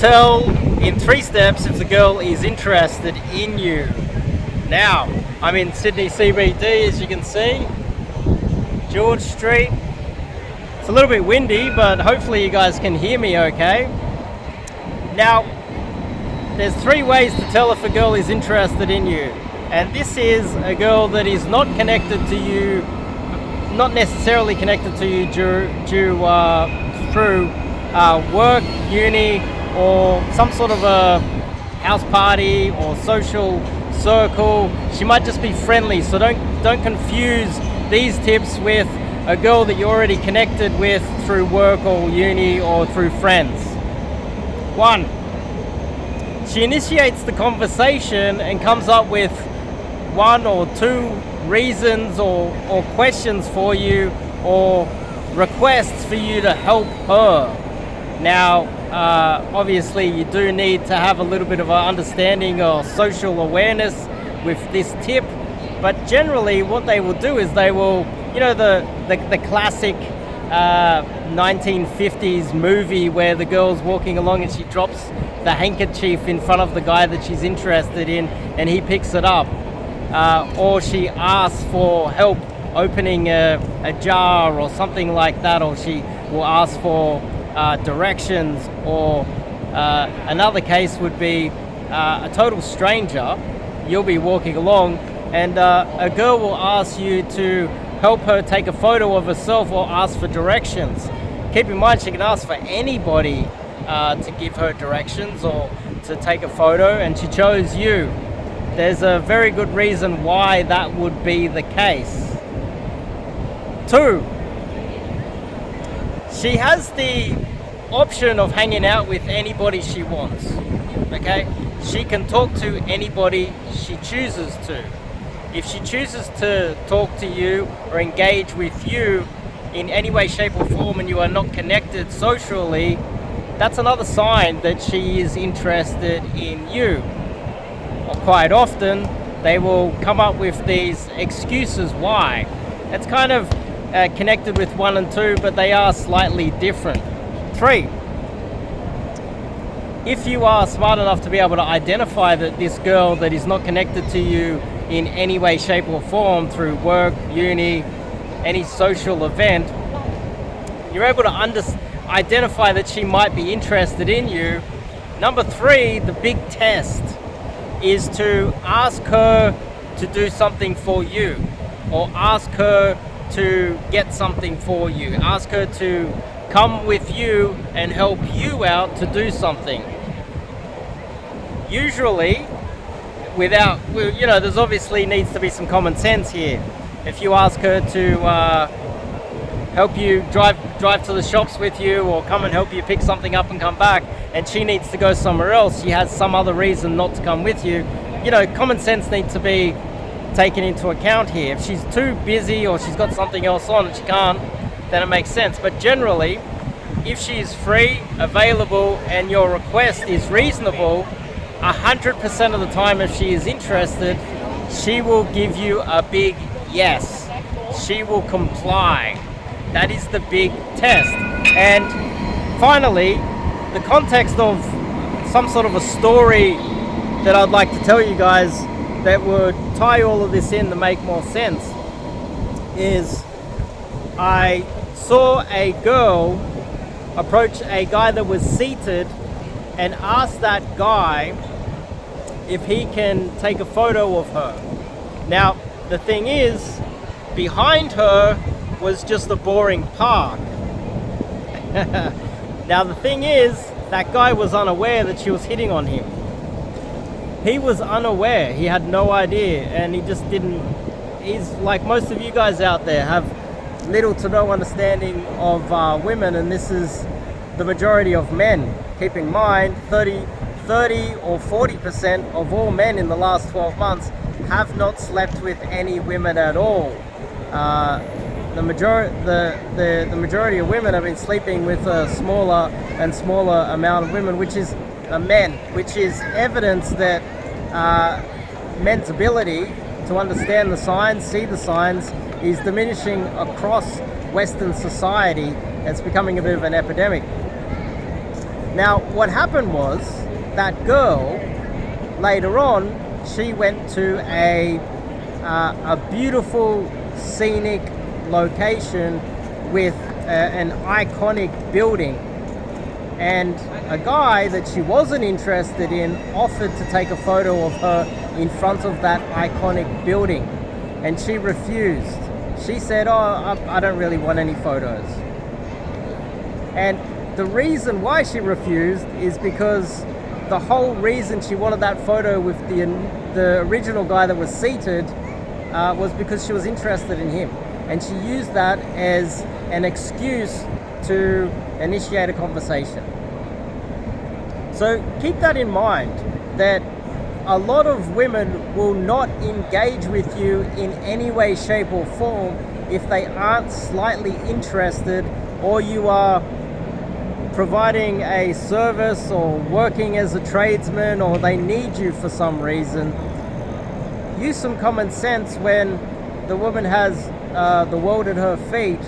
tell in 3 steps if the girl is interested in you. Now, I'm in Sydney CBD, as you can see, George Street. It's a little bit windy, but hopefully you guys can hear me okay. Now, there's 3 ways to tell if a girl is interested in you. And this is a girl that is not connected to you, not necessarily connected to you through work, uni, or some sort of a house party or social circle. She might just be friendly, so don't confuse these tips with a girl that you're already connected with through work or uni or through friends. 1, she initiates the conversation and comes up with 1 or 2 reasons or questions for you or requests for you to help her. Now, obviously you do need to have a little bit of an understanding or social awareness with this tip, but generally what they will do is they will, the classic 1950s movie where the girl's walking along and she drops the handkerchief in front of the guy that she's interested in and he picks it up, or she asks for help opening a jar or something like that, or she will ask for directions, or another case would be a total stranger. You'll be walking along and a girl will ask you to help her take a photo of herself or ask for directions. Keep in mind, she can ask for anybody to give her directions or to take a photo, and she chose you. There's a very good reason why that would be the case. 2, she has the option of hanging out with anybody she wants, okay? She can talk to anybody she chooses to. If she chooses to talk to you or engage with you in any way, shape or form and you are not connected socially, that's another sign that she is interested in you. Or quite often, they will come up with these excuses why. It's kind of connected with 1 and 2, but they are slightly different. 3, if you are smart enough to be able to identify that this girl that is not connected to you in any way, shape or form through work, uni, any social event, you're able to identify that she might be interested in you. Number 3, the big test is to ask her to do something for you, or ask her to get something for you. Ask her to come with you and help you out to do something. Usually, there's obviously needs to be some common sense here. If you ask her to help you drive to the shops with you, or come and help you pick something up and come back, and she needs to go somewhere else, she has some other reason not to come with you, common sense needs to be taken into account here. If she's too busy or she's got something else on and she can't, then it makes sense. But generally, if she's free, available, and your request is reasonable, 100% of the time, if she is interested, she will give you a big yes. She will comply. That is the big test. And finally, the context of some sort of a story that I'd like to tell you guys that would tie all of this in to make more sense is I saw a girl approach a guy that was seated and ask that guy if he can take a photo of her. Now, the thing is, behind her was just a boring park. Now, the thing is, that guy was unaware that she was hitting on him. He was unaware, he had no idea, and he just didn't. He's like most of you guys out there, have little to no understanding of women, and this is the majority of men. Keep in mind, 30 or 40% of all men in the last 12 months have not slept with any women at all. The majority of women have been sleeping with a smaller and smaller amount of women, which is men, which is evidence that men's ability to understand the signs, see the signs, is diminishing across Western society. It's becoming a bit of an epidemic. Now, what happened was that girl, later on, she went to a beautiful scenic location with an iconic building, and a guy that she wasn't interested in offered to take a photo of her in front of that iconic building, and she refused. She said, "Oh, I don't really want any photos." And the reason why she refused is because the whole reason she wanted that photo with the original guy that was seated was because she was interested in him, and she used that as an excuse to initiate a conversation. So keep that in mind, that a lot of women will not engage with you in any way, shape or form if they aren't slightly interested, or you are providing a service or working as a tradesman, or they need you for some reason. Use some common sense when the woman has the world at her feet.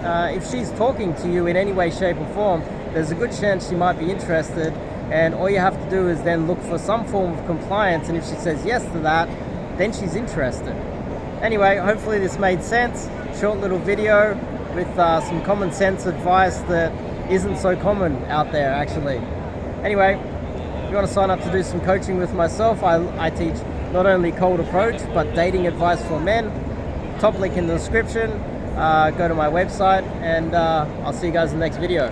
If she's talking to you in any way, shape or form, there's a good chance she might be interested, and all you have to do is then look for some form of compliance, and if she says yes to that, then she's interested. Anyway, hopefully this made sense. Short little video with some common sense advice that isn't so common out there, actually. Anyway, if you want to sign up to do some coaching with myself, I teach not only cold approach, but dating advice for men. Top link in the description. Go to my website, and I'll see you guys in the next video.